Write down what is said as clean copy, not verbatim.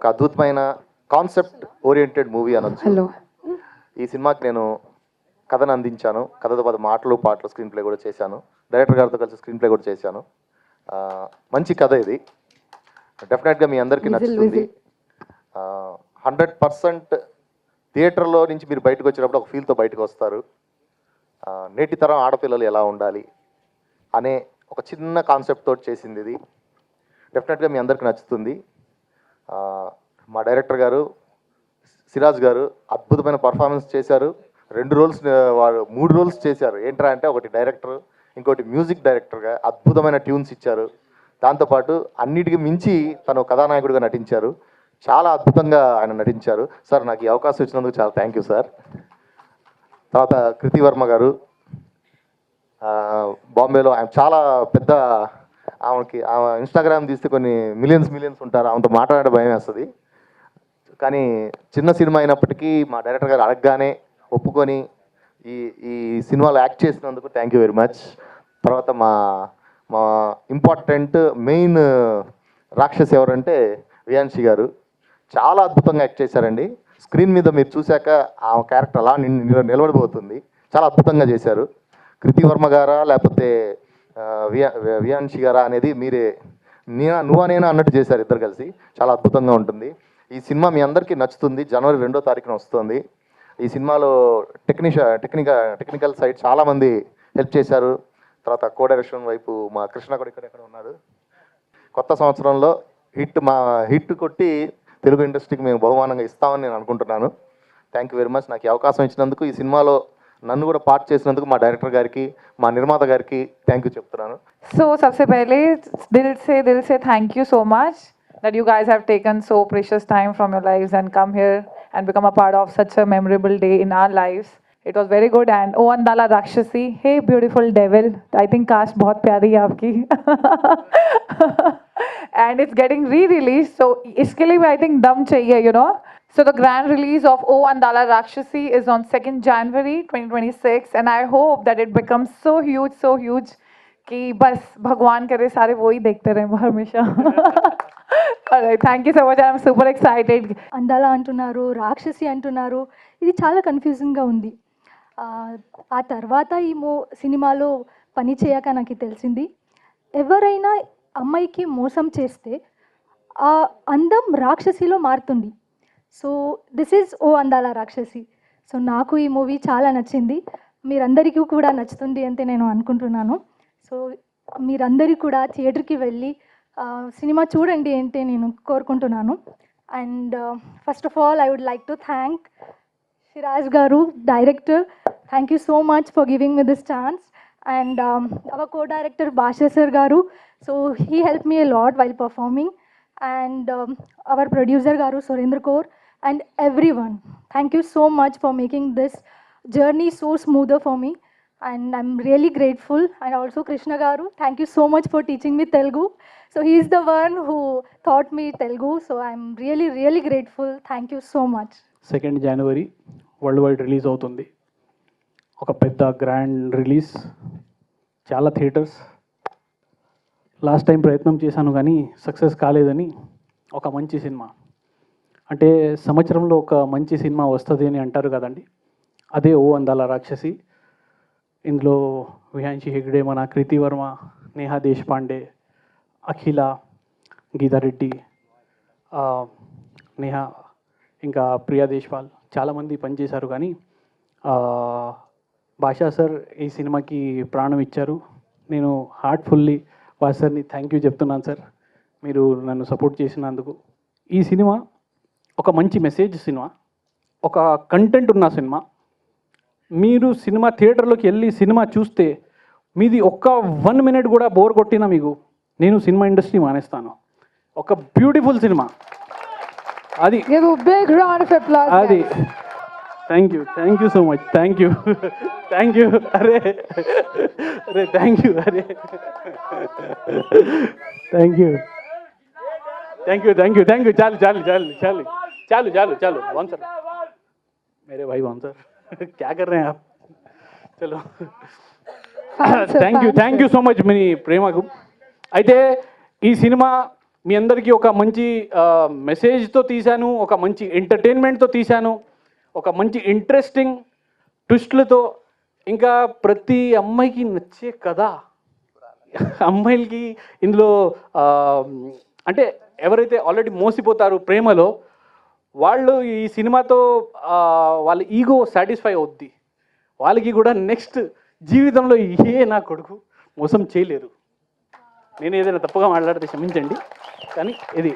ఒక అద్భుతమైన concept oriented movie అనొచ్చు. హలో. ఈ సినిమాకి నేను కథను అందించాను. కథతో పాటు మాటలు పాటలు స్క్రీన్ ప్లే కూడా చేశాను. డైరెక్టర్ గారితో కలిసి స్క్రీన్ ప్లే కూడా చేశాను. మంచి కథ ఇది. డెఫినెట్గా మీ అందరికీ నచ్చుతుంది. 100% థియేటర్లో నుంచి మీరు బయటకు వచ్చినప్పుడు ఒక ఫీల్తో బయటకు వస్తారు. నేటి తరం ఆడపిల్లలు ఎలా ఉండాలి అనే ఒక చిన్న కాన్సెప్ట్ తోటి చేసింది ఇది. డెఫినెట్గా మీ అందరికీ నచ్చుతుంది. మా డైరెక్టర్ గారు సిరాజ్ గారు అద్భుతమైన పర్ఫార్మెన్స్ చేశారు. 2 రోల్స్ వారు 3 రోల్స్ చేశారు. ఏంట్రా అంటే ఒకటి డైరెక్టర్, ఇంకోటి మ్యూజిక్ డైరెక్టర్గా అద్భుతమైన ట్యూన్స్ ఇచ్చారు. దాంతోపాటు అన్నిటికీ మించి తను కథానాయకుడిగా నటించారు. చాలా అద్భుతంగా ఆయన నటించారు. సార్ నాకు ఈ అవకాశం ఇచ్చినందుకు చాలా థ్యాంక్ యూ సార్. తర్వాత కృతి వర్మ గారు బాంబేలో ఆయన చాలా పెద్ద, ఆమెకి ఇన్స్టాగ్రామ్ తీస్తే కొన్ని మిలియన్స్ ఉంటారు. ఆమెతో మాట్లాడే భయం వేస్తుంది. కానీ చిన్న సినిమా అయినప్పటికీ మా డైరెక్టర్ గారు అడగగానే ఒప్పుకొని ఈ సినిమాలో యాక్ట్ చేసినందుకు థ్యాంక్ యూ వెరీ మచ్. తర్వాత మా మా ఇంపార్టెంట్ మెయిన్ రాక్షసి ఎవరంటే వియాన్షి గారు. చాలా అద్భుతంగా యాక్ట్ చేశారండి. స్క్రీన్ మీద మీరు చూశాక ఆ క్యారెక్టర్ అలా నిలబడిపోతుంది. చాలా అద్భుతంగా చేశారు. కృతి వర్మ గారా లేకపోతే వియాన్షి గారా అనేది మీరే నువ్వా నేనా అన్నట్టు చేశారు ఇద్దరు కలిసి. చాలా అద్భుతంగా ఉంటుంది. ఈ సినిమా మీ అందరికీ నచ్చుతుంది. జనవరి 2వ తారీఖున వస్తుంది. ఈ సినిమాలో టెక్నికల్ సైడ్ చాలామంది హెల్ప్ చేశారు. తర్వాత కో డైరెక్షన్ వైపు మా కృష్ణ కూడా ఇక్కడ ఉన్నారు. కొత్త సంవత్సరంలో హిట్ కొట్టి తెలుగు ఇండస్ట్రీకి మేము బహుమానంగా ఇస్తామని నేను అనుకుంటున్నాను. Thank you very much. నాకు ఈ అవకాశం ఇచ్చినందుకు, ఈ సినిమాలో నన్ను కూడా పార్ట్ చేసినందుకు మా డైరెక్టర్ గారికి, మా నిర్మాత గారికి థ్యాంక్ యూ చెప్తున్నాను. So सबसे पहले दिल से thank you so much that you guys have taken so precious time from your lives and come here and become a part of such a memorable day in our lives. It was very good. And O Andala Rakshasi, hey beautiful devil, I think cast बहुत प्यारी है आपकी. And it's getting re-released, so इसके लिए भी I think दम चाहिए, you know. So the grand release of O Andala Rakshasi is on 2nd January 2026, and I hope that it becomes so huge कि बस भगवान करे सारे वो ही देखते रहे हमेशा. Alright, thank you so much. I'm super excited. అందాల అంటున్నారు, రాక్షసి అంటున్నారు, ఇది చాలా కన్ఫ్యూజింగ్గా ఉంది. ఆ తర్వాత ఈ సినిమాలో పని చేయక నాకు తెలిసింది, ఎవరైనా అమ్మాయికి మోసం చేస్తే ఆ అందం రాక్షసిలో మారుతుంది. సో దిస్ ఈజ్ ఓ అందాల రాక్షసి. సో నాకు ఈ మూవీ చాలా నచ్చింది. మీరందరికీ కూడా నచ్చుతుంది అంటే నేను అనుకుంటున్నాను. సో మీరందరూ కూడా థియేటర్కి వెళ్ళి సినిమా చూడండి అంటే నేను కోరుకుంటున్నాను. And first of all I would like to thank Shiraj Garu, director. Thank you so much for giving me this chance. And our co-director Basha Sir Garu. So he helped me a lot while performing. And our producer Garu Surendra Kaur and everyone. Thank you so much for making this journey so smoother for me. And I'm really grateful. And also Krishna Garu, thank you so much for teaching me Telugu. So he is the one who taught me Telugu. So I'm really grateful. Thank you so much. 2nd January world wide release అవుతుంది. ఒక పెద్ద grand release, చాలా theatres. Last time ప్రయత్నం చేశాను కానీ success కాలేదని. ఒక మంచి సినిమా అంటే సంవత్సరంలో ఒక మంచి సినిమా వస్తుంది అని అంటారు కదండి, అదే ఓ అందాల రాక్షసి. ఇందులో విహాన్షి హెగ్డే, మన కృతి వర్మ, నేహా దేశపాండే, అఖిల, గీతారెడ్డి, నేహా, ఇంకా ప్రియా దేశ్వాల్ చాలామంది పనిచేశారు. కానీ భాషా సార్ ఈ సినిమాకి ప్రాణం ఇచ్చారు. నేను హార్ట్ఫుల్లీ భాషా సార్ని థ్యాంక్ యూ చెప్తున్నాను సార్, మీరు నన్ను సపోర్ట్ చేసినందుకు. ఈ సినిమా ఒక మంచి మెసేజ్ సినిమా, ఒక కంటెంట్ ఉన్న సినిమా. మీరు సినిమా థియేటర్లోకి వెళ్ళి సినిమా చూస్తే మీది ఒక్క 1 minute కూడా బోర్ కొట్టినా మీకు నేను సినిమా ఇండస్ట్రీ మానేస్తాను. ఒక బ్యూటిఫుల్ సినిమా అది. Give a big round of applause. అది thank you so much. Thank you అరే థ్యాంక్ యూ చాలు బాన్సర్, मेरे भाई बाउंसर क्या कर रहे हैं आप? चलो థ్యాంక్ యూ సో మచ్ మీ ప్రేమకు. అయితే ఈ సినిమా మీ అందరికీ ఒక మంచి మెసేజ్తో తీశాను, ఒక మంచి ఎంటర్టైన్మెంట్తో తీశాను, ఒక మంచి ఇంట్రెస్టింగ్ ట్విస్ట్లతో, ఇంకా ప్రతి అమ్మాయికి నచ్చే కథ. అమ్మాయిలకి ఇందులో అంటే ఎవరైతే ఆల్రెడీ మోసిపోతారు ప్రేమలో, వాళ్ళు ఈ సినిమాతో వాళ్ళ ఈగో సాటిస్ఫై అవుద్ది. వాళ్ళకి కూడా నెక్స్ట్ జీవితంలో నా కొడుకు మోసం చేయలేరు. నేను ఏదైనా తప్పుగా మాట్లాడితే క్షమించండి, కానీ ఇది